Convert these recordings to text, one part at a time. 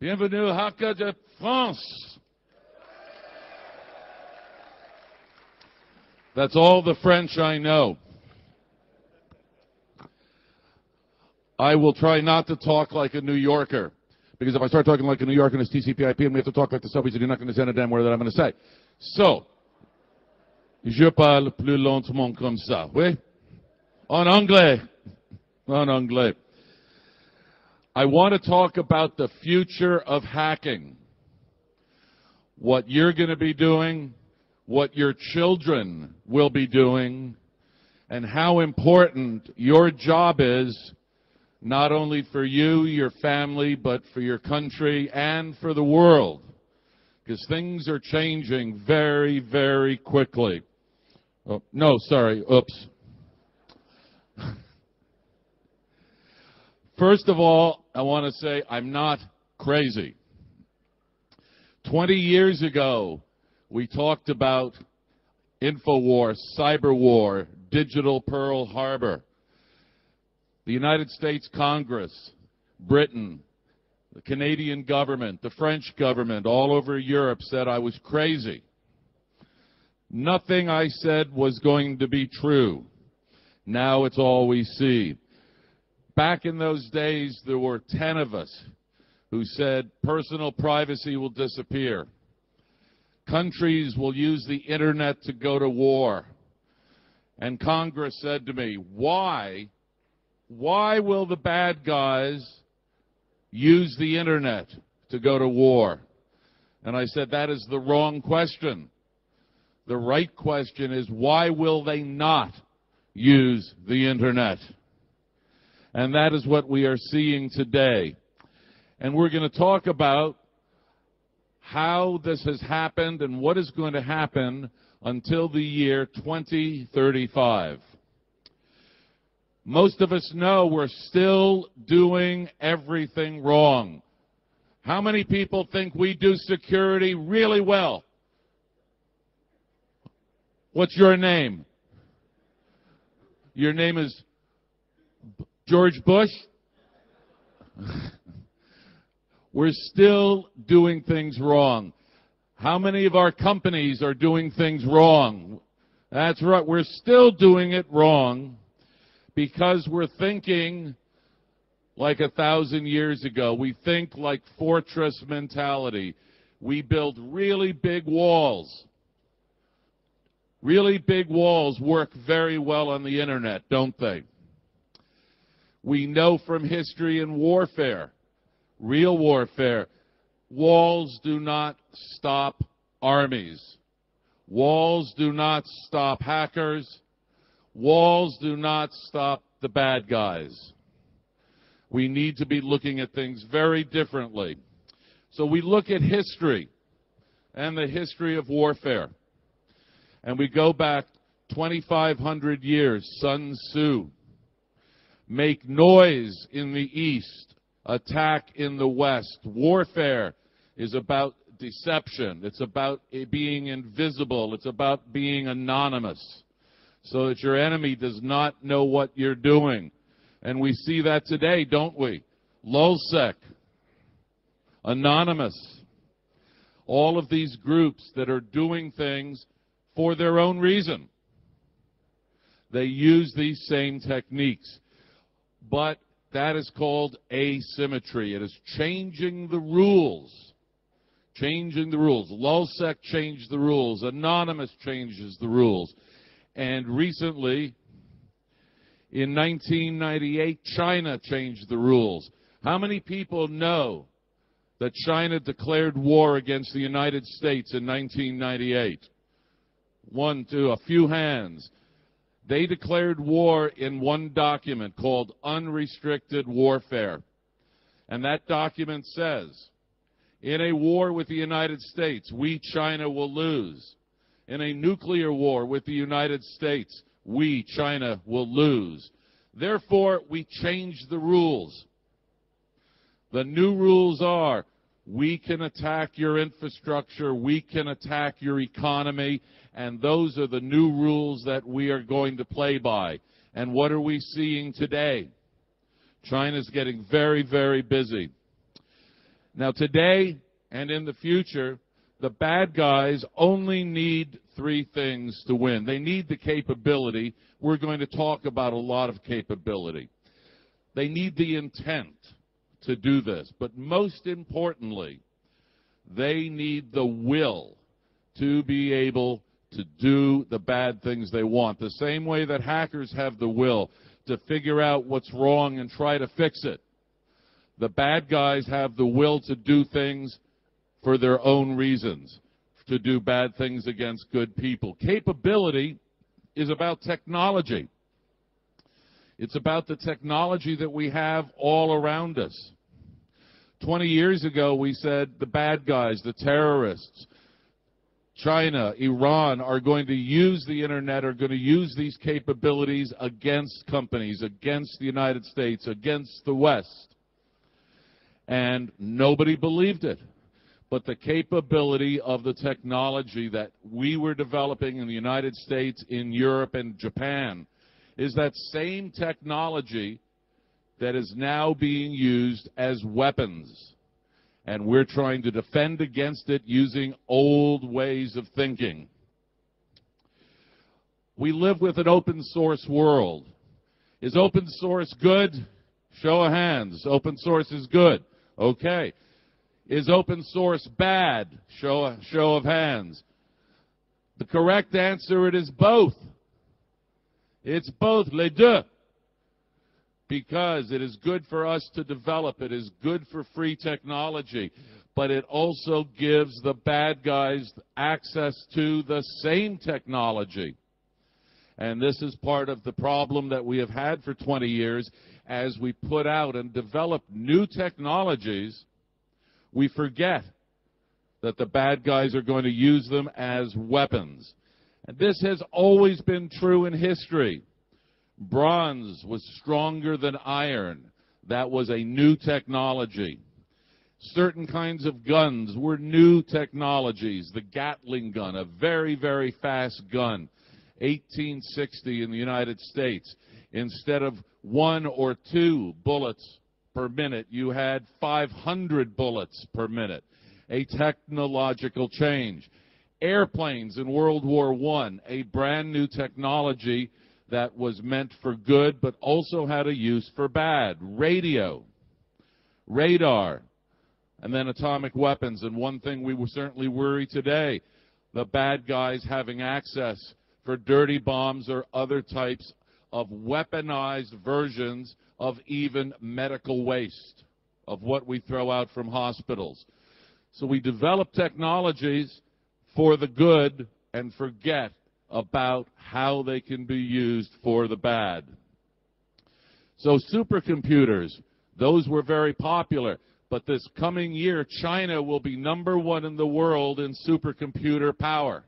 Bienvenue, Haka de France. That's all the French I know. I will try not to talk like a New Yorker, because if I start talking like a New Yorker and it's TCP/IP and we have to talk like the subways, you're not going to understand a damn word that I'm going to say. So, je parle plus lentement comme ça, oui? En anglais. En anglais. I want to talk about the future of hacking. What you're going to be doing, what your children will be doing, and how important your job is, not only for you, your family, but for your country and for the world. Because things are changing very, very quickly. Oh, no, sorry, oops. First of all, I want to say I'm not crazy. 20 years ago, we talked about InfoWar, cyber war, digital Pearl Harbor. The United States Congress, Britain, the Canadian government, the French government, all over Europe said I was crazy. Nothing I said was going to be true. Now it's all we see. Back in those days, there were 10 of us who said personal privacy will disappear. Countries will use the internet to go to war. And Congress said to me, why will the bad guys use the internet to go to war? And I said, that is the wrong question. The right question is, why will they not use the internet? And that is what we are seeing today. And we're going to talk about how this has happened and what is going to happen until the year 2035. Most of us know we're still doing everything wrong. How many people think we do security really well? What's your name? Your name is George Bush? We're still doing things wrong. How many of our companies are doing things wrong? That's right, we're still doing it wrong because we're thinking like 1,000 years ago. We think like fortress mentality. We build really big walls. Really big walls work very well on the internet, don't they? We know from history and warfare, real warfare, walls do not stop armies. Walls do not stop hackers. Walls do not stop the bad guys. We need to be looking at things very differently. So we look at history and the history of warfare. And we go back 2,500 years, Sun Tzu. Make noise in the east, attack in the west. Warfare is about deception. It's about being invisible. It's about being anonymous so that your enemy does not know what you're doing. And we see that today, don't we? LulzSec, Anonymous, all of these groups that are doing things for their own reason. They use these same techniques. But that is called asymmetry. It is changing the rules. Changing the rules. LulzSec changed the rules. Anonymous changes the rules. And recently, in 1998, China changed the rules. How many people know that China declared war against the United States in 1998? One, two, a few hands. They declared war in one document called Unrestricted Warfare. And that document says, in a war with the United States, we, China, will lose. In a nuclear war with the United States, we, China, will lose. Therefore, we change the rules. The new rules are, we can attack your infrastructure, we can attack your economy, and those are the new rules that we are going to play by. And what are we seeing today? China's getting very, very busy. Now, today and in the future, the bad guys only need three things to win. They need the capability. We're going to talk about a lot of capability. They need the intent to do this. But most importantly, they need the will to be able to do the bad things they want. The same way that hackers have the will to figure out what's wrong and try to fix it. The bad guys have the will to do things for their own reasons, to do bad things against good people. Capability is about technology. It's about the technology that we have all around us. 20 years ago, we said the bad guys, the terrorists, China, Iran are going to use the internet, are going to use these capabilities against companies, against the United States, against the West. And nobody believed it. But the capability of the technology that we were developing in the United States, in Europe, and Japan is that same technology that is now being used as weapons. And we're trying to defend against it using old ways of thinking. We live with an open source world. Is open source good? Show of hands. Open source is good. Okay. Is open source bad? Show of hands. The correct answer, it is both. It's both, les deux. Because it is good for us to develop. It is good for free technology. But it also gives the bad guys access to the same technology. And this is part of the problem that we have had for 20 years. As we put out and develop new technologies, we forget that the bad guys are going to use them as weapons. And this has always been true in history. Bronze was stronger than iron. That was a new technology. Certain kinds of guns were new technologies. The Gatling gun, a very, very fast gun, 1860 in the United States. Instead of 1 or 2 bullets per minute, you had 500 bullets per minute. A technological change. Airplanes in World War I, a brand new technology that was meant for good but also had a use for bad. Radio, radar, and then atomic weapons. And one thing we certainly worry today, the bad guys having access for dirty bombs or other types of weaponized versions of even medical waste, of what we throw out from hospitals. So we develop technologies for the good and forget about how they can be used for the bad. So supercomputers, those were very popular. But this coming year, China will be #1 in the world in supercomputer power.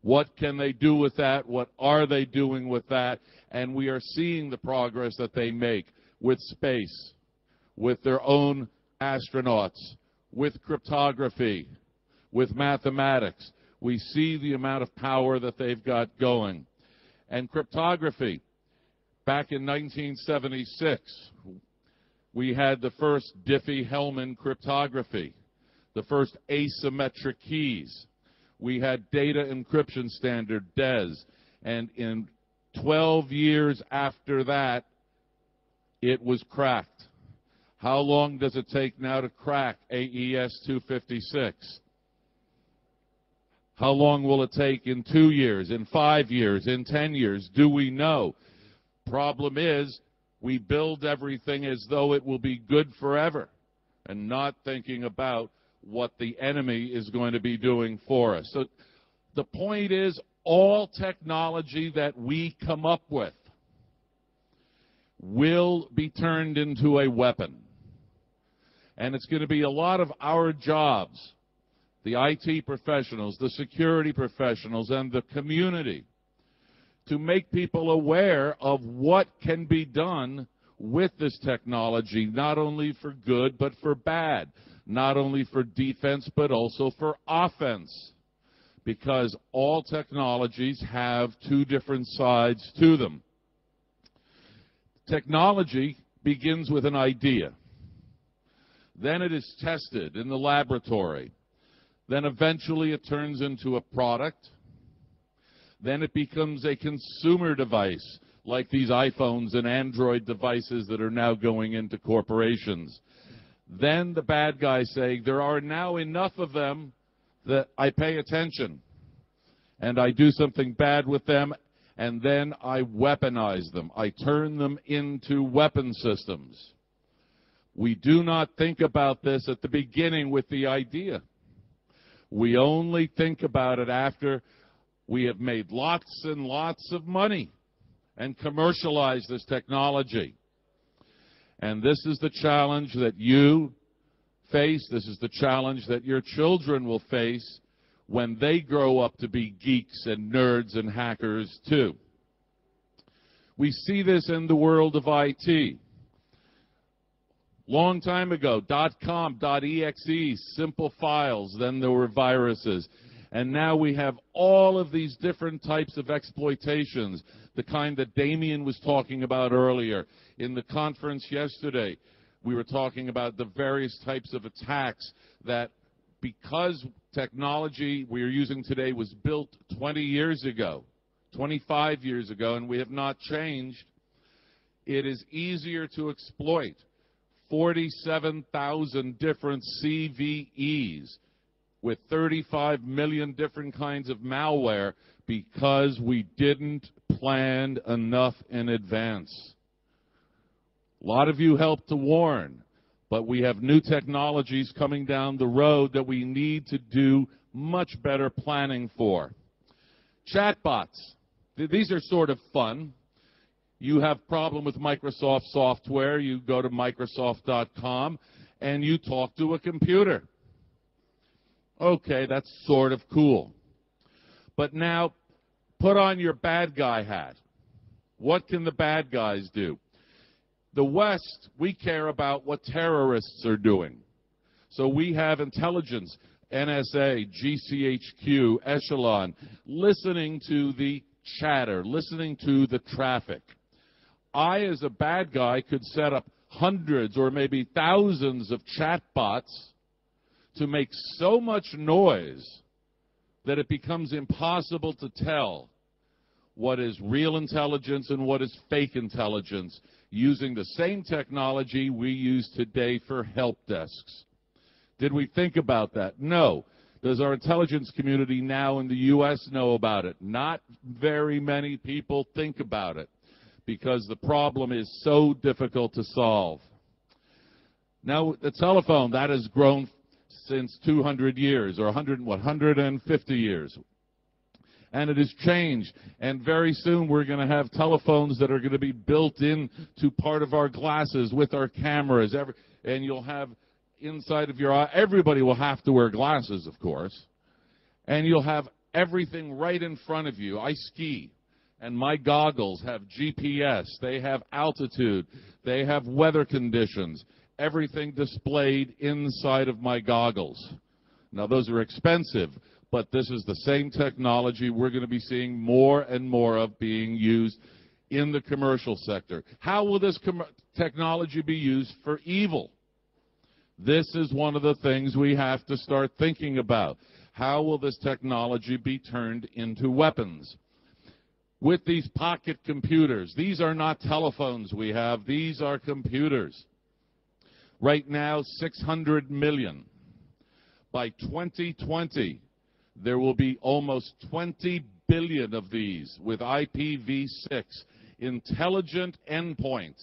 What can they do with that? What are they doing with that? And we are seeing the progress that they make with space, with their own astronauts, with cryptography, with mathematics. We see the amount of power that they've got going. And cryptography, back in 1976, we had the first Diffie-Hellman cryptography, the first asymmetric keys. We had data encryption standard, DES, and in 12 years after that, it was cracked. How long does it take now to crack AES 256? How long will it take in 2 years, in 5 years, in 10 years? Do we know? Problem is, we build everything as though it will be good forever and not thinking about what the enemy is going to be doing for us. So the point is, all technology that we come up with will be turned into a weapon. And it's going to be a lot of our jobs, the IT professionals, the security professionals, and the community, to make people aware of what can be done with this technology, not only for good but for bad, not only for defense but also for offense, because all technologies have two different sides to them. Technology begins with an idea. Then it is tested in the laboratory. Then eventually it turns into a product. Then it becomes a consumer device, like these iPhones and Android devices that are now going into corporations. Then the bad guys say, there are now enough of them that I pay attention, and I do something bad with them, and then I weaponize them. I turn them into weapon systems. We do not think about this at the beginning with the idea. We only think about it after we have made lots and lots of money and commercialized this technology. And this is the challenge that you face. This is the challenge that your children will face when they grow up to be geeks and nerds and hackers too. We see this in the world of IT. Long time ago, .com, .exe, simple files, then there were viruses. And now we have all of these different types of exploitations, the kind that Damien was talking about earlier. In the conference yesterday, we were talking about the various types of attacks that, because technology we are using today was built 20 years ago, 25 years ago, and we have not changed, it is easier to exploit 47,000 different CVEs with 35 million different kinds of malware because we didn't plan enough in advance. A lot of you helped to warn, but we have new technologies coming down the road that we need to do much better planning for. Chatbots. These are sort of fun. You have a problem with Microsoft software, you go to Microsoft.com and you talk to a computer. Okay, that's sort of cool. But now, put on your bad guy hat. What can the bad guys do? The West, we care about what terrorists are doing. So we have intelligence, NSA, GCHQ, Echelon, listening to the chatter, listening to the traffic. I, as a bad guy, could set up hundreds or maybe thousands of chatbots to make so much noise that it becomes impossible to tell what is real intelligence and what is fake intelligence, using the same technology we use today for help desks. Did we think about that? No. Does our intelligence community now in the U.S. know about it? Not very many people think about it, because the problem is so difficult to solve. Now, the telephone, that has grown since 200 years, or 150 years. And it has changed. And very soon we're going to have telephones that are going to be built into part of our glasses with our cameras. And you'll have inside of your eye, everybody will have to wear glasses, of course. And you'll have everything right in front of you. I ski. And my goggles have GPS, they have altitude, they have weather conditions, everything displayed inside of my goggles. Now, those are expensive, but this is the same technology we're going to be seeing more and more of being used in the commercial sector. How will this technology be used for evil? This is one of the things we have to start thinking about. How will this technology be turned into weapons? With these pocket computers, these are not telephones we have, these are computers. Right now, 600 million. By 2020, there will be almost 20 billion of these with IPv6, intelligent endpoints.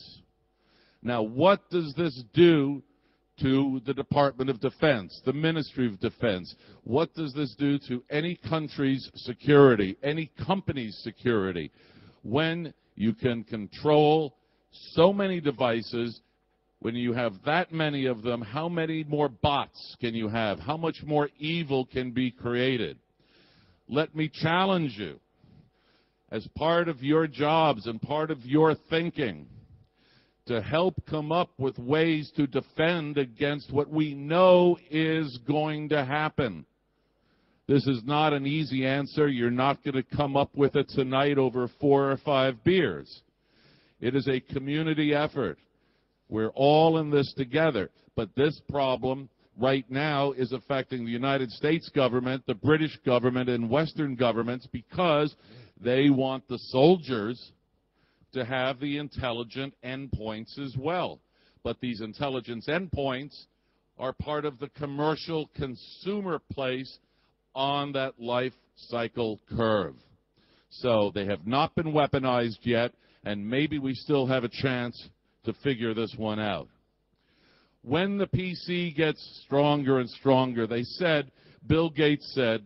Now, what does this do to the Department of Defense, the Ministry of Defense? What does this do to any country's security, any company's security, when you can control so many devices? When you have that many of them, how many more bots can you have? How much more evil can be created? Let me challenge you, as part of your jobs and part of your thinking, to help come up with ways to defend against what we know is going to happen. This is not an easy answer. You're not going to come up with it tonight over 4 or 5 beers. It is a community effort. We're all in this together. But this problem right now is affecting the United States government, the British government, and Western governments because they want the soldiers to have the intelligent endpoints as well. But these intelligence endpoints are part of the commercial consumer place on that life cycle curve. So they have not been weaponized yet, and maybe we still have a chance to figure this one out. When the PC gets stronger and stronger, Bill Gates said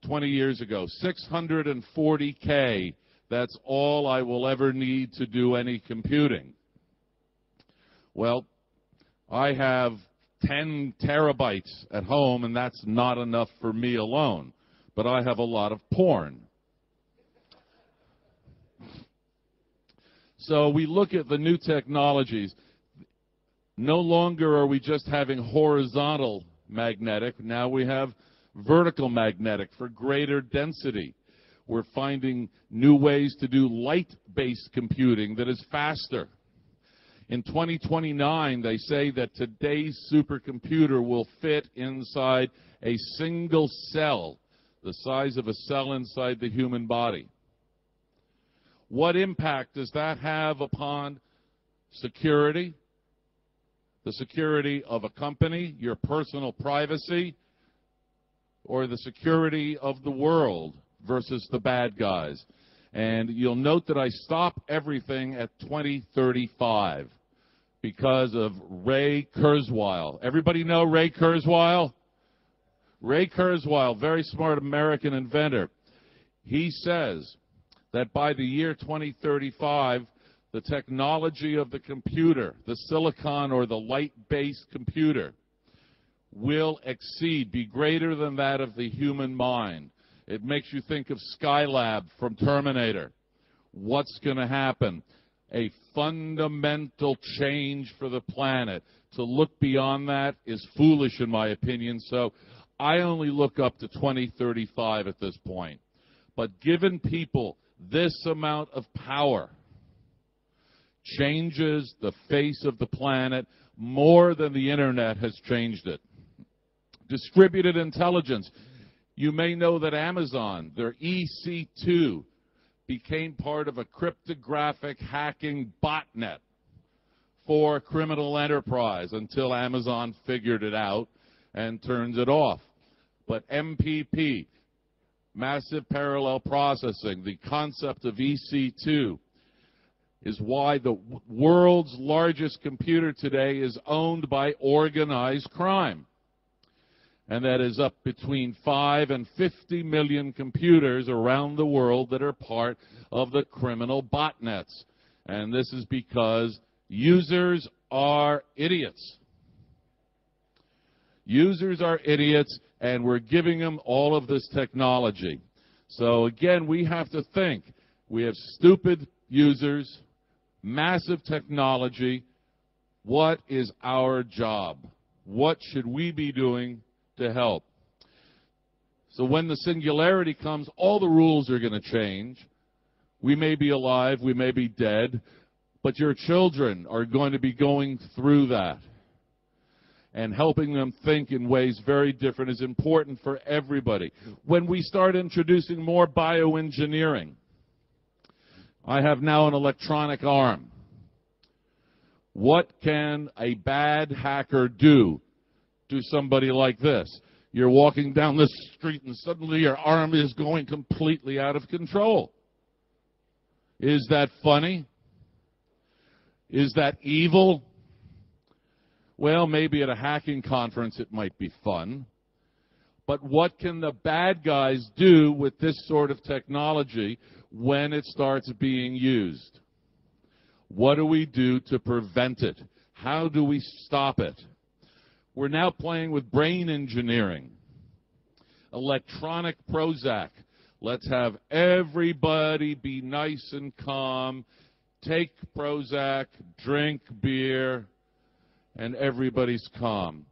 20 years ago, 640K, that's all I will ever need to do any computing. Well, I have 10 terabytes at home, and that's not enough for me alone. But I have a lot of porn. So we look at the new technologies. No longer are we just having horizontal magnetic. Now we have vertical magnetic for greater density. We're finding new ways to do light-based computing that is faster. In 2029, they say that today's supercomputer will fit inside a single cell, the size of a cell inside the human body. What impact does that have upon security, the security of a company, your personal privacy, or the security of the world versus the bad guys? And you'll note that I stop everything at 2035 because of Ray Kurzweil. Everybody know Ray Kurzweil? Ray Kurzweil, very smart American inventor. He says that by the year 2035, the technology of the computer, the silicon or the light-based computer, will be greater than that of the human mind. It makes you think of Skylab from Terminator. What's going to happen? A fundamental change for the planet. To look beyond that is foolish in my opinion, so I only look up to 2035 at this point. But given people this amount of power changes the face of the planet more than the internet has changed it. Distributed intelligence. You may know that Amazon, their EC2, became part of a cryptographic hacking botnet for a criminal enterprise until Amazon figured it out and turns it off. But MPP, massive parallel processing, the concept of EC2, is why the world's largest computer today is owned by organized crime. And that is up between 5 and 50 million computers around the world that are part of the criminal botnets. And this is because users are idiots. Users are idiots, and we're giving them all of this technology. So again, we have to think. We have stupid users, massive technology. What is our job? What should we be doing to help? So when the singularity comes, all the rules are going to change. We may be alive, we may be dead, but your children are going to be going through that. And helping them think in ways very different is important for everybody. When we start introducing more bioengineering, I have now an electronic arm. What can a bad hacker do to somebody like this? You're walking down the street and suddenly your arm is going completely out of control. Is that funny? Is that evil? Well, maybe at a hacking conference it might be fun. But what can the bad guys do with this sort of technology when it starts being used? What do we do to prevent it? How do we stop it? We're now playing with brain engineering. Electronic Prozac. Let's have everybody be nice and calm, take Prozac, drink beer, and everybody's calm.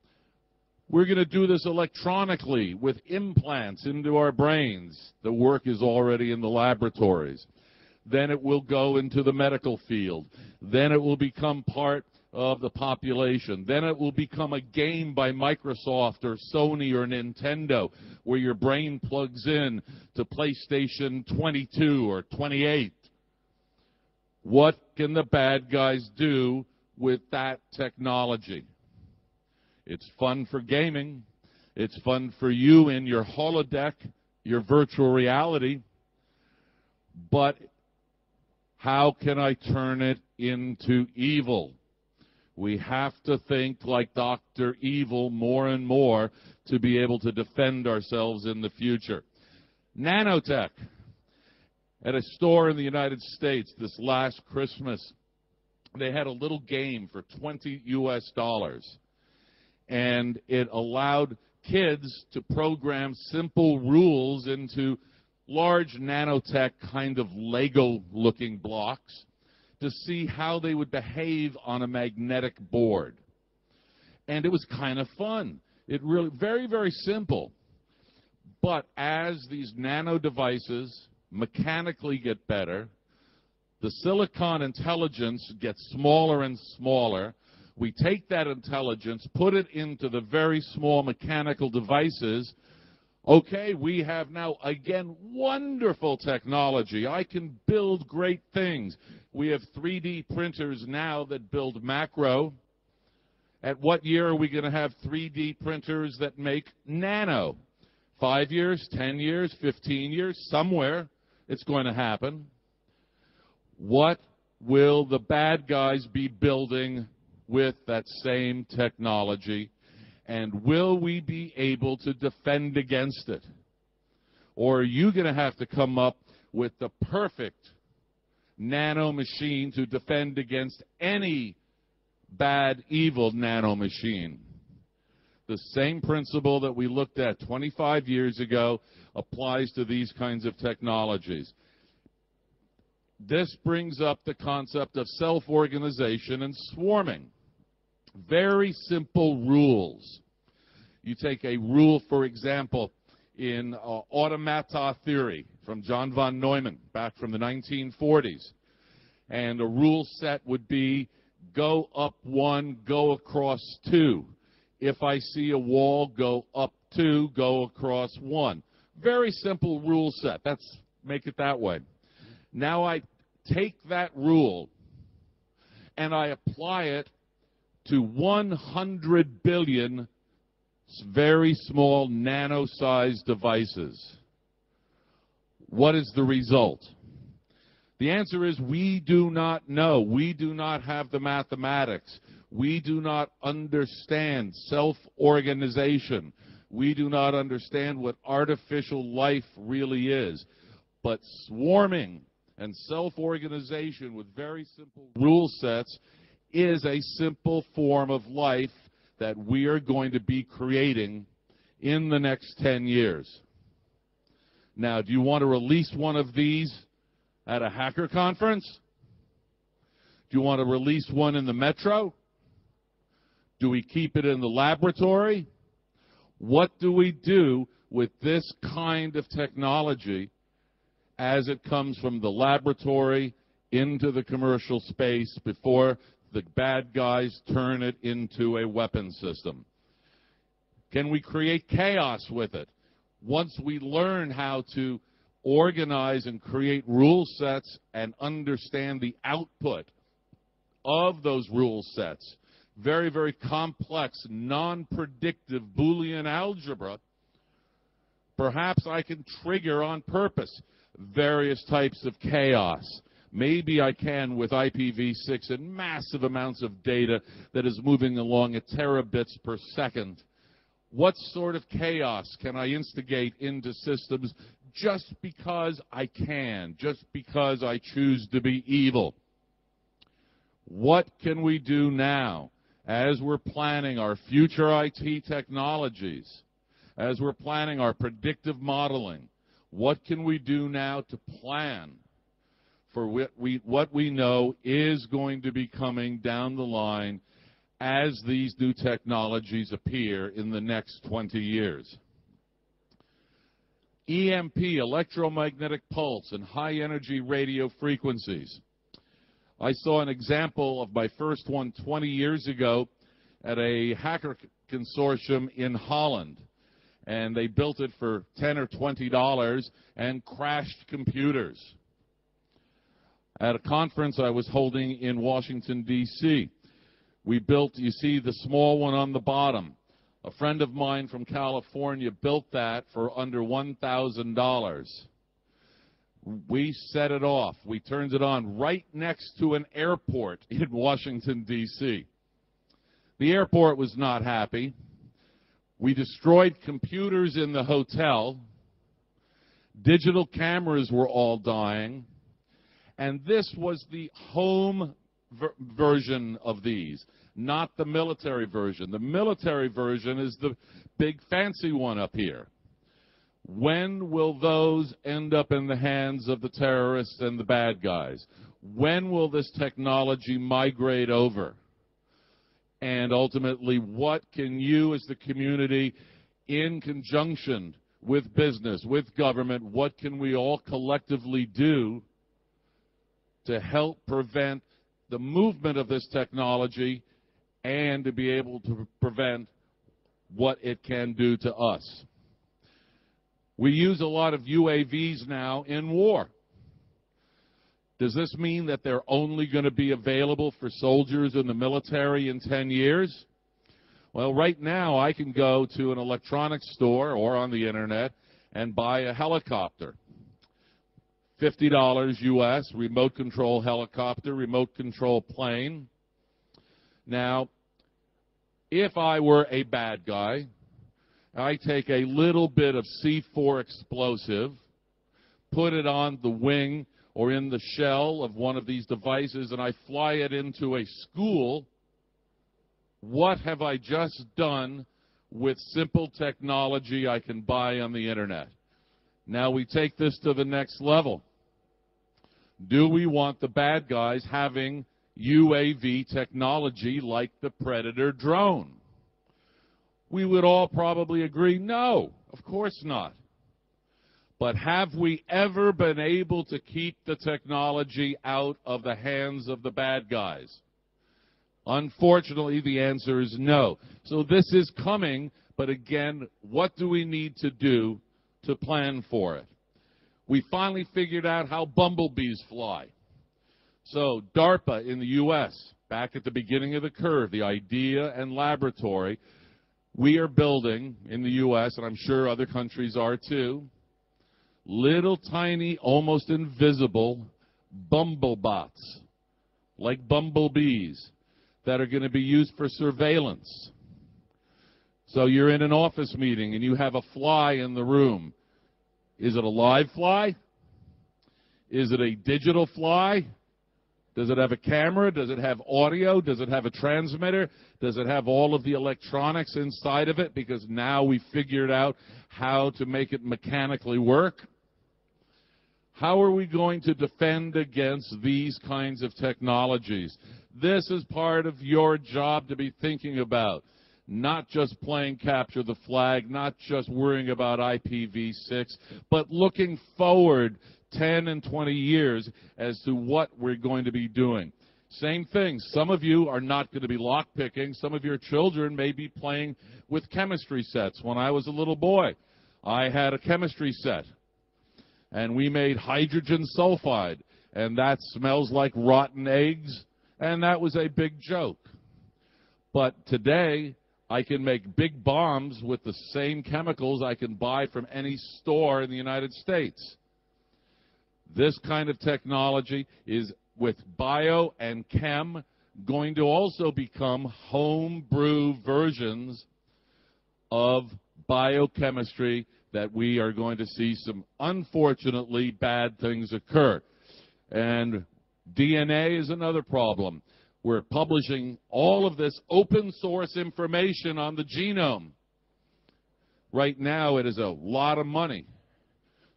We're going to do this electronically with implants into our brains. The work is already in the laboratories. Then it will go into the medical field. Then it will become part of the population. Then it will become a game by Microsoft or Sony or Nintendo where your brain plugs in to PlayStation 22 or 28. What can the bad guys do with that technology? It's fun for gaming. It's fun for you in your holodeck, your virtual reality. But how can I turn it into evil? We have to think like Dr. Evil more and more to be able to defend ourselves in the future. Nanotech. At a store in the United States this last Christmas, they had a little game for $20 US, and it allowed kids to program simple rules into large nanotech kind of Lego-looking blocks to see how they would behave on a magnetic board. And it was kind of fun. It really, very, very simple. But as these nano devices mechanically get better, the silicon intelligence gets smaller and smaller. We take that intelligence, put it into the very small mechanical devices. Okay, we have now, again, wonderful technology. I can build great things. We have 3D printers now that build macro. At what year are we going to have 3D printers that make nano? 5 years, 10 years, 15 years, somewhere it's going to happen. What will the bad guys be building with that same technology? And will we be able to defend against it? Or are you going to have to come up with the perfect nano machine to defend against any bad, evil nano machine? The same principle that we looked at 25 years ago applies to these kinds of technologies. This brings up the concept of self-organization and swarming. Very simple rules. You take a rule, for example, in automata theory from John von Neumann back from the 1940s. And a rule set would be go up 1, go across 2. If I see a wall, go up 2, go across 1. Very simple rule set. Let's make it that way. Now I take that rule and I apply it to 100 billion very small nano-sized devices. What is the result? The answer is we do not know. We do not have the mathematics. We do not understand self-organization. We do not understand what artificial life really is. But swarming and self-organization with very simple rule sets is a simple form of life that we are going to be creating in the next 10 years. Now, do you want to release one of these at a hacker conference? Do you want to release one in the metro? Do we keep it in the laboratory? What do we do with this kind of technology as it comes from the laboratory into the commercial space before the bad guys turn it into a weapon system? Can we create chaos with it? Once we learn how to organize and create rule sets and understand the output of those rule sets, very, very complex, non-predictive Boolean algebra, perhaps I can trigger on purpose various types of chaos. Maybe I can with IPv6 and massive amounts of data that is moving along at terabits per second. What sort of chaos can I instigate into systems just because I can, just because I choose to be evil? What can we do now as we're planning our future IT technologies, as we're planning our predictive modeling? What can we do now to plan for what we know is going to be coming down the line as these new technologies appear in the next 20 years? EMP, electromagnetic pulse, and high-energy radio frequencies. I saw an example of my first one 20 years ago at a hacker consortium in Holland. And they built it for $10 or $20 and crashed computers. At a conference I was holding in Washington, D.C., we built, you see the small one on the bottom. A friend of mine from California built that for under $1,000. We set it off. We turned it on right next to an airport in Washington, D.C. The airport was not happy. We destroyed computers in the hotel. Digital cameras were all dying. And this was the home version of these, not the military version. The military version is the big fancy one up here. When will those end up in the hands of the terrorists and the bad guys? When will this technology migrate over? And ultimately, what can you as the community, in conjunction with business, with government, what can we all collectively do to help prevent the movement of this technology and to be able to prevent what it can do to us? We use a lot of UAVs now in war. Does this mean that they're only going to be available for soldiers in the military in 10 years? Well, right now I can go to an electronics store or on the internet and buy a helicopter. $50 US, remote control helicopter, remote control plane. Now, if I were a bad guy, I take a little bit of C4 explosive, put it on the wing or in the shell of one of these devices, and I fly it into a school. What have I just done with simple technology I can buy on the internet? Now we take this to the next level. Do we want the bad guys having UAV technology like the Predator drone? We would all probably agree, no, of course not. But have we ever been able to keep the technology out of the hands of the bad guys? Unfortunately, the answer is no. So this is coming, but again, what do we need to do to plan for it? We finally figured out how bumblebees fly. So DARPA in the U.S., back at the beginning of the curve, the idea and laboratory, we are building in the U.S., and I'm sure other countries are too, little tiny, almost invisible bumblebots, like bumblebees, that are going to be used for surveillance. So you're in an office meeting and you have a fly in the room. Is it a live fly? Is it a digital fly? Does it have a camera? Does it have audio? Does it have a transmitter? Does it have all of the electronics inside of it? Because now we figured out how to make it mechanically work. How are we going to defend against these kinds of technologies? This is part of your job to be thinking about. Not just playing capture the flag, not just worrying about IPv6, but looking forward 10 and 20 years as to what we're going to be doing. Same thing. Some of you are not going to be lockpicking. Some of your children may be playing with chemistry sets. When I was a little boy, I had a chemistry set, and we made hydrogen sulfide, and that smells like rotten eggs, and that was a big joke. But today, I can make big bombs with the same chemicals I can buy from any store in the United States. This kind of technology is, with bio and chem, going to also become homebrew versions of biochemistry that we are going to see some, unfortunately, bad things occur. And DNA is another problem. We're publishing all of this open source information on the genome. Right now, it is a lot of money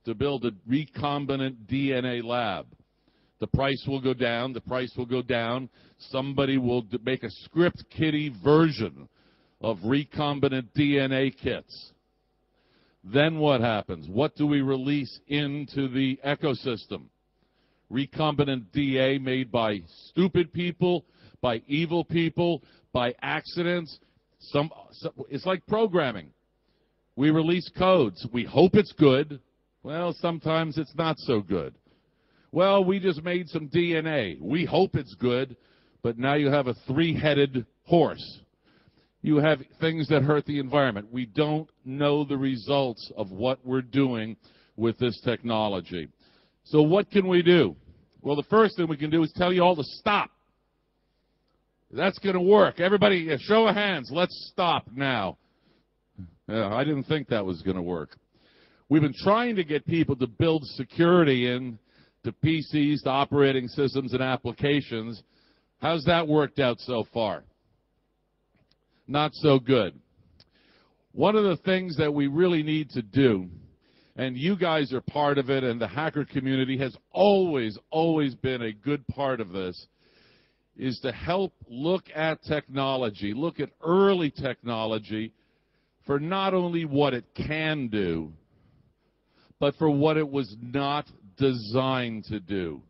to build a recombinant DNA lab. The price will go down, the price will go down. Somebody will make a script kiddie version of recombinant DNA kits. Then what happens? What do we release into the ecosystem? recombinant DNA made by stupid people, by evil people, by accidents. It's like programming. We release codes. We hope it's good. Well, sometimes it's not so good. Well, we just made some DNA. We hope it's good, but now you have a three-headed horse. You have things that hurt the environment. We don't know the results of what we're doing with this technology. So what can we do? Well, the first thing we can do is tell you all to stop. That's going to work. Everybody, show of hands. Let's stop now. I didn't think that was going to work. We've been trying to get people to build security into PCs, to operating systems and applications. How's that worked out so far? Not so good. One of the things that we really need to do, and you guys are part of it, and the hacker community has always been a good part of this, is to help look at technology, look at early technology for not only what it can do, but for what it was not designed to do.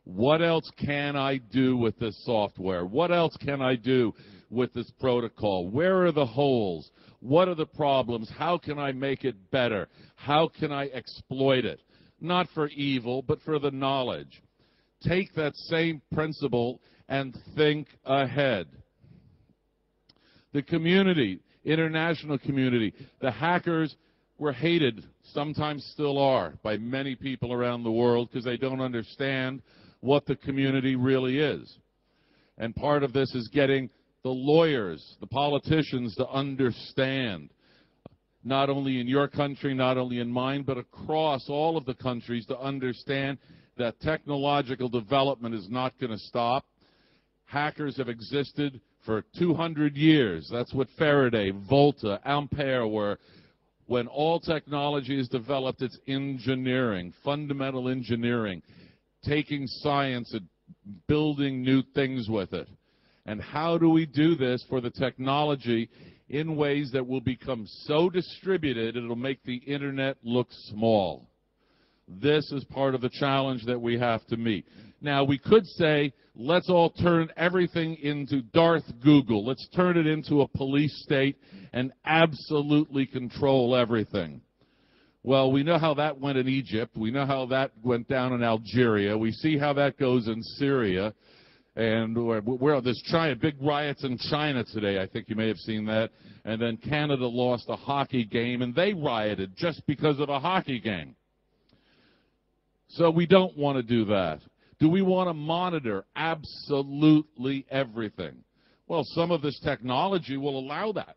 What else can I do with this software? What else can I do with this protocol? Where are the holes? What are the problems? How can I make it better? How can I exploit it? Not for evil, but for the knowledge. Take that same principle and think ahead. The community, international community, the hackers were hated, sometimes still are, by many people around the world because they don't understand what the community really is. And part of this is getting the lawyers, the politicians to understand, not only in your country, not only in mine, but across all of the countries, to understand that technological development is not going to stop. Hackers have existed for 200 years. That's what Faraday, Volta, Ampere were. When all technology is developed, it's engineering, fundamental engineering, taking science and building new things with it. And how do we do this for the technology in ways that will become so distributed it'll make the internet look small? This is part of the challenge that we have to meet. Now, we could say, let's all turn everything into Darth Google. Let's turn it into a police state and absolutely control everything. Well, we know how that went in Egypt. We know how that went down in Algeria. We see how that goes in Syria. And there's big riots in China today. I think you may have seen that. And then Canada lost a hockey game, and they rioted just because of a hockey game. So we don't want to do that. Do we want to monitor absolutely everything? Well, some of this technology will allow that.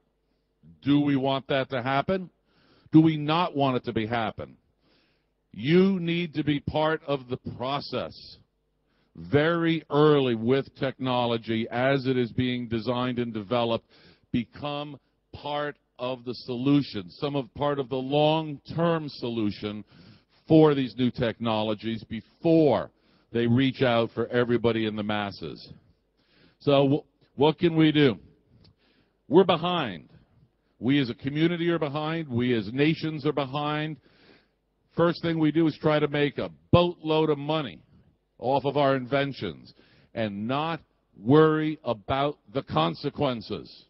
Do we want that to happen? Do we not want it to happen? You need to be part of the process very early with technology as it is being designed and developed. Become part of the solution, part of the long-term solution for these new technologies before they reach out for everybody in the masses. So what can we do? We're behind. We as a community are behind. We as nations are behind. First thing we do is try to make a boatload of money off of our inventions and not worry about the consequences.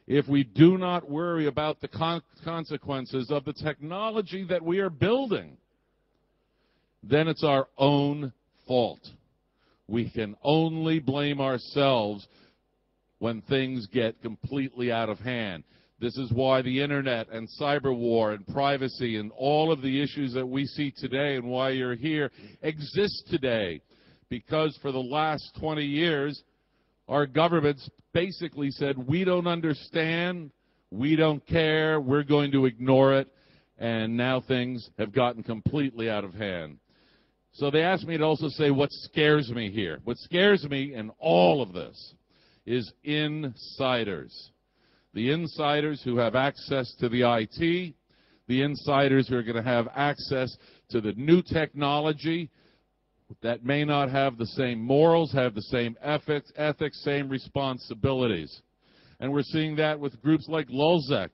If we do not worry about the consequences of the technology that we are building, then it's our own fault. We can only blame ourselves when things get completely out of hand. This is why the internet and cyber war and privacy and all of the issues that we see today and why you're here exist today. Because for the last 20 years, our governments basically said, we don't understand, we don't care, we're going to ignore it, and now things have gotten completely out of hand. So they asked me to also say what scares me here. What scares me in all of this is insiders. The insiders who have access to the IT, the insiders who are going to have access to the new technology that may not have the same morals, have the same ethics, same responsibilities. And we're seeing that with groups like Lulzec.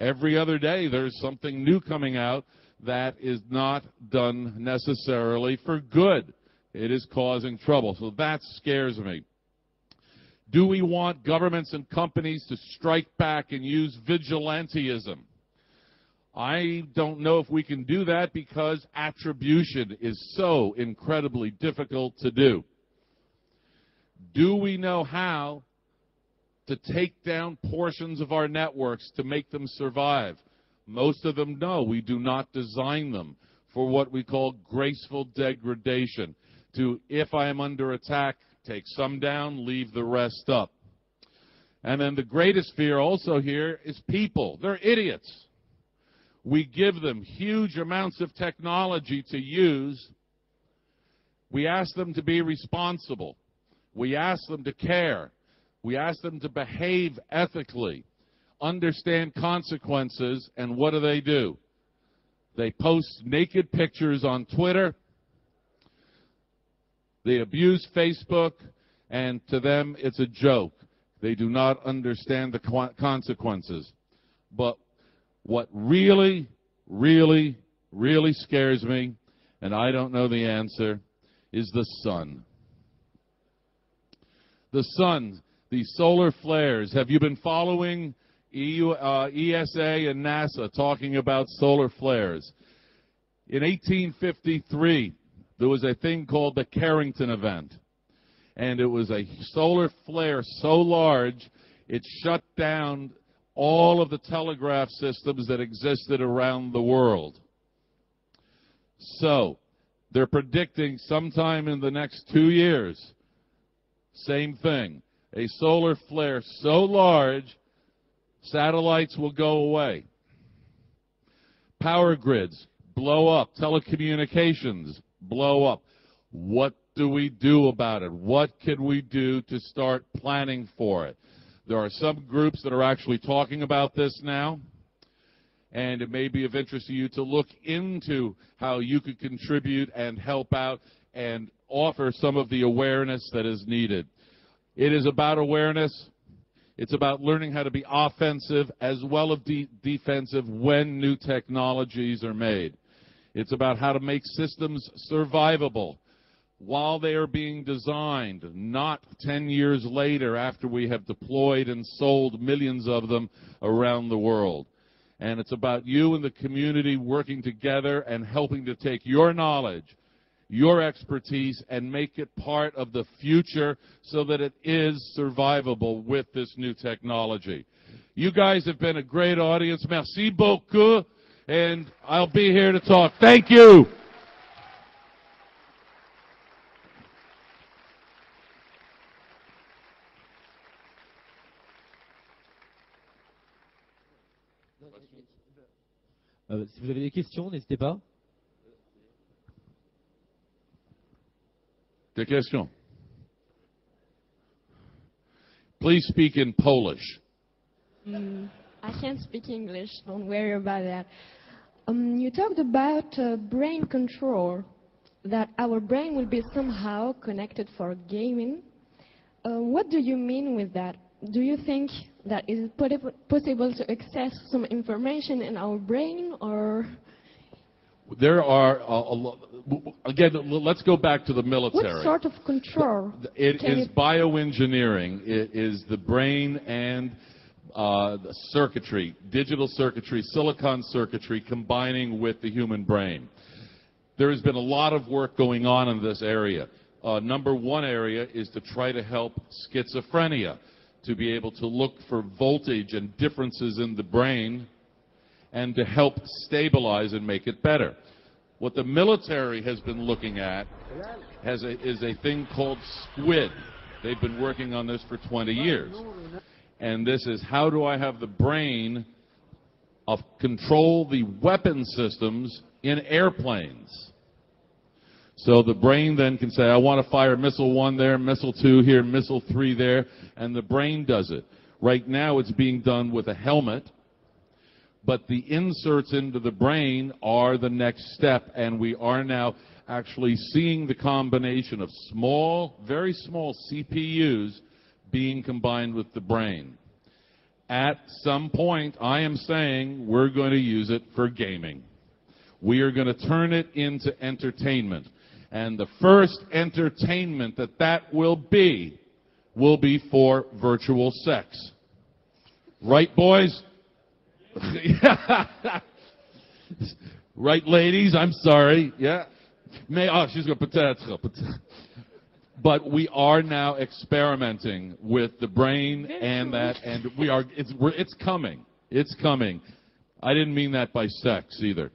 Every other day there's something new coming out that is not done necessarily for good. It is causing trouble. So that scares me. Do we want governments and companies to strike back and use vigilantism? I don't know if we can do that because attribution is so incredibly difficult to do. Do we know how to take down portions of our networks to make them survive? Most of them, no. We do not design them for what we call graceful degradation. To, if I am under attack, take some down, leave the rest up. And then the greatest fear also here is people. They're idiots. We give them huge amounts of technology to use. We ask them to be responsible. We ask them to care. We ask them to behave ethically, understand consequences, and what do? They post naked pictures on Twitter. They abuse Facebook, and to them it's a joke. They do not understand the consequences. But what really, really, really scares me, and I don't know the answer, is the sun. The sun, the solar flares. Have you been following ESA and NASA talking about solar flares? In 1853, there was a thing called the Carrington event. And it was a solar flare so large, it shut down all of the telegraph systems that existed around the world. So, they're predicting sometime in the next 2 years, same thing. A solar flare so large, satellites will go away. Power grids blow up. Telecommunications blow up. What do we do about it? What can we do to start planning for it? There are some groups that are actually talking about this now, and it may be of interest to you to look into how you could contribute and help out and offer some of the awareness that is needed. It is about awareness. It's about learning how to be offensive as well as defensive when new technologies are made. It's about how to make systems survivable while they are being designed, not 10 years later after we have deployed and sold millions of them around the world. And it's about you and the community working together and helping to take your knowledge, your expertise, and make it part of the future so that it is survivable with this new technology. You guys have been a great audience. Merci beaucoup. And I'll be here to talk. Thank you. Si vous avez des questions, n'hésitez pas. Des questions? Please speak in Polish. I can't speak English, don't worry about that. You talked about brain control, that our brain will be somehow connected for gaming. What do you mean with that? Do you think that it is possible to access some information in our brain, or? There are, again, let's go back to the military. What sort of control? It is bioengineering. It is the brain and the circuitry, digital circuitry, silicon circuitry combining with the human brain. There has been a lot of work going on in this area. Number one area is to try to help schizophrenia, to be able to look for voltage and differences in the brain and to help stabilize and make it better. What the military has been looking at is a thing called SCHWD. They've been working on this for 20 years. And this is, how do I have the brain control the weapon systems in airplanes? So the brain then can say, I want to fire missile 1 there, missile 2 here, missile 3 there, and the brain does it. Right now it's being done with a helmet, but the inserts into the brain are the next step, and we are now actually seeing the combination of small, very small CPUs being combined with the brain. At some point, I am saying we're going to use it for gaming. We are going to turn it into entertainment. And the first entertainment that will be for virtual sex. Right, boys? Right, ladies? I'm sorry. Yeah. She's going peut-être. But we are now experimenting with the brain and that, and it's coming. It's coming. I didn't mean that by sex either.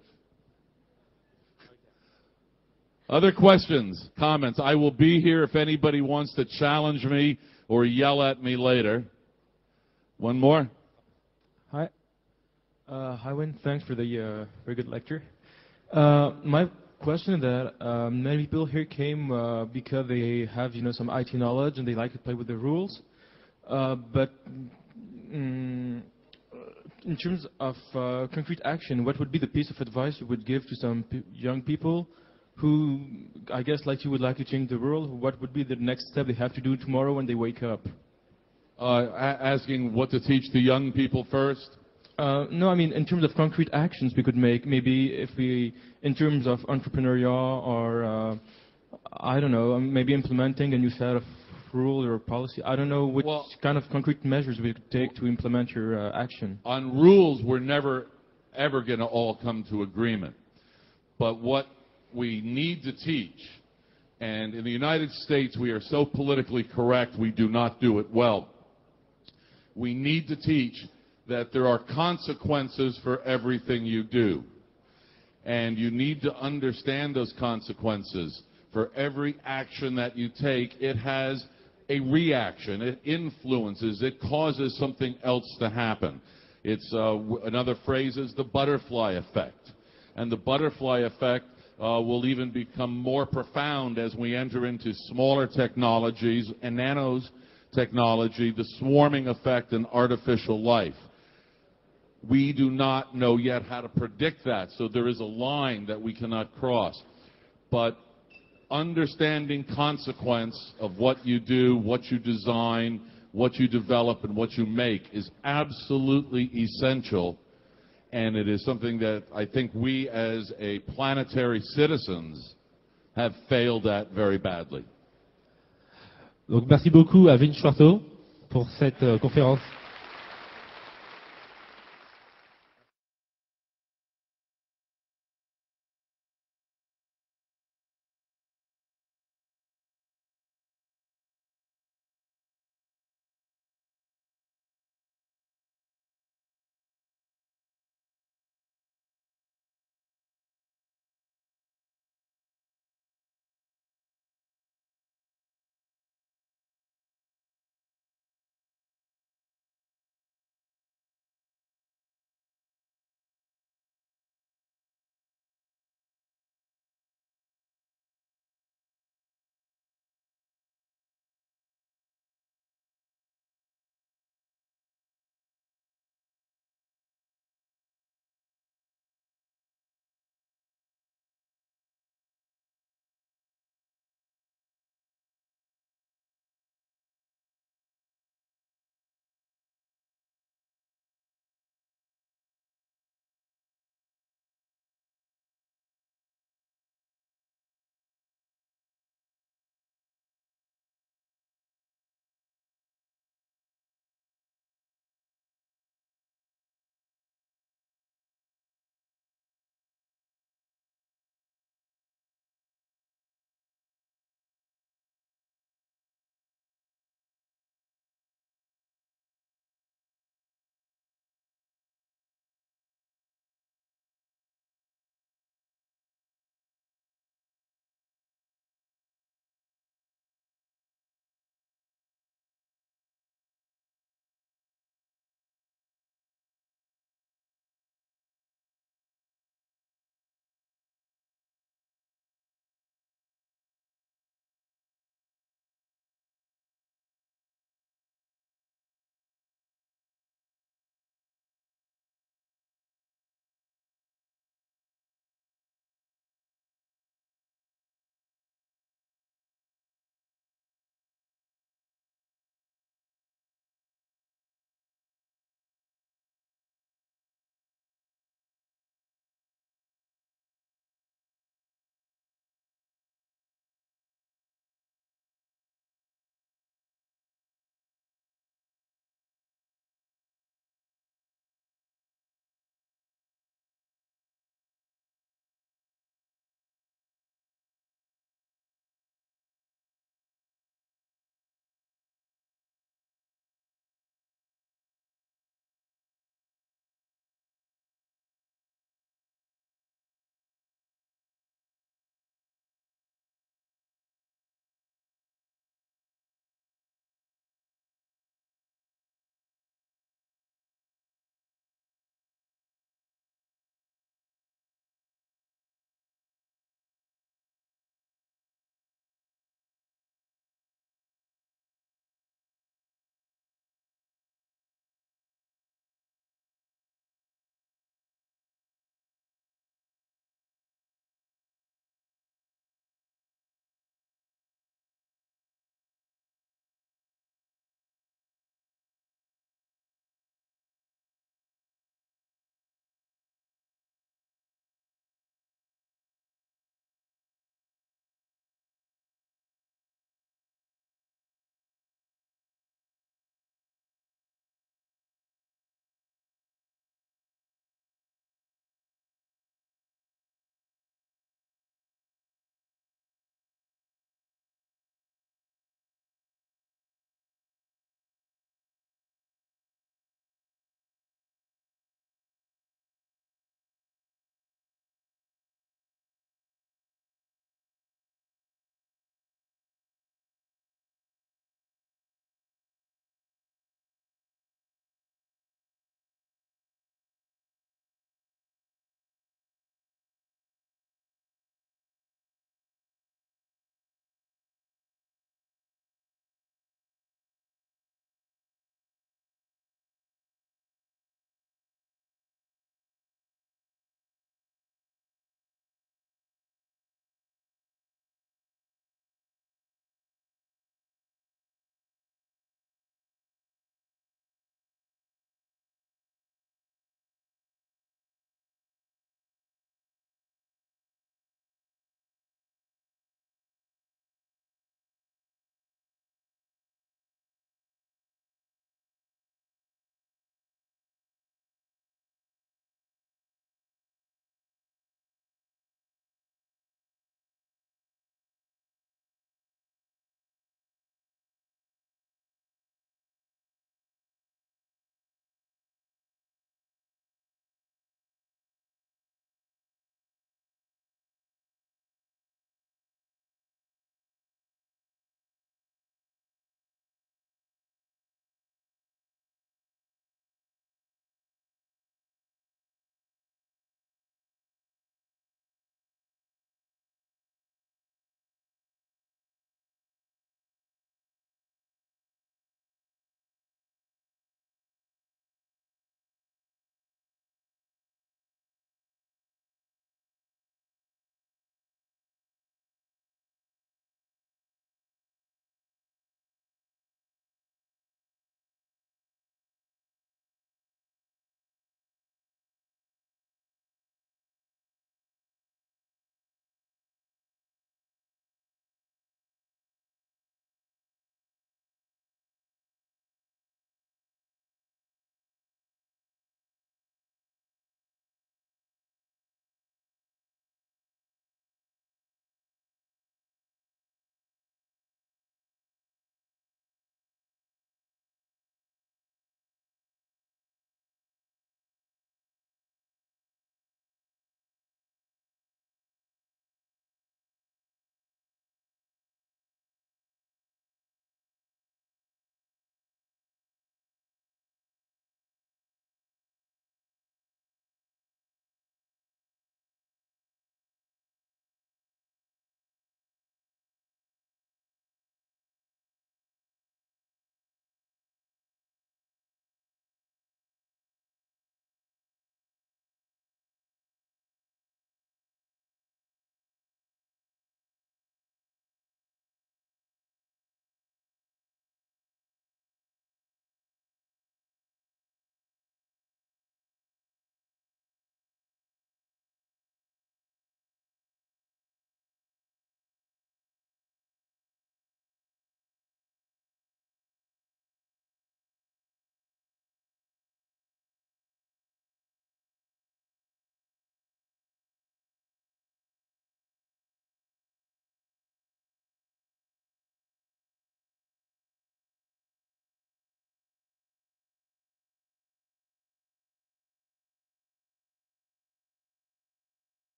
Other questions, comments? I will be here if anybody wants to challenge me or yell at me later. One more? Hi. Hi, Winn. Thanks for the very good lecture. My question is that many people here came because they have, some IT knowledge and they like to play with the rules. But in terms of concrete action, what would be the piece of advice you would give to some young people who, I guess, like you, would like to change the world? What would be the next step they have to do tomorrow when they wake up? Asking what to teach the young people first? No, I mean, in terms of concrete actions we could make, maybe in terms of entrepreneurial or, I don't know, maybe implementing a new set of rule or policy. I don't know which kind of concrete measures we could take to implement your action. On rules, we're never, ever going to all come to agreement. But what we need to teach, and in the United States we are so politically correct we do not do it well. We need to teach that there are consequences for everything you do. And you need to understand those consequences. For every action that you take, it has a reaction. It influences. It causes something else to happen. It's another phrase is the butterfly effect. And the butterfly effect will even become more profound as we enter into smaller technologies and nanotechnology, the swarming effect in artificial life. We do not know yet how to predict that, so there is a line that we cannot cross. But understanding consequence of what you do, what you design, what you develop, and what you make is absolutely essential. And it is something that I think we as a planetary citizens have failed at very badly. Donc merci beaucoup à Winn SCHWARTAU pour cette conférence.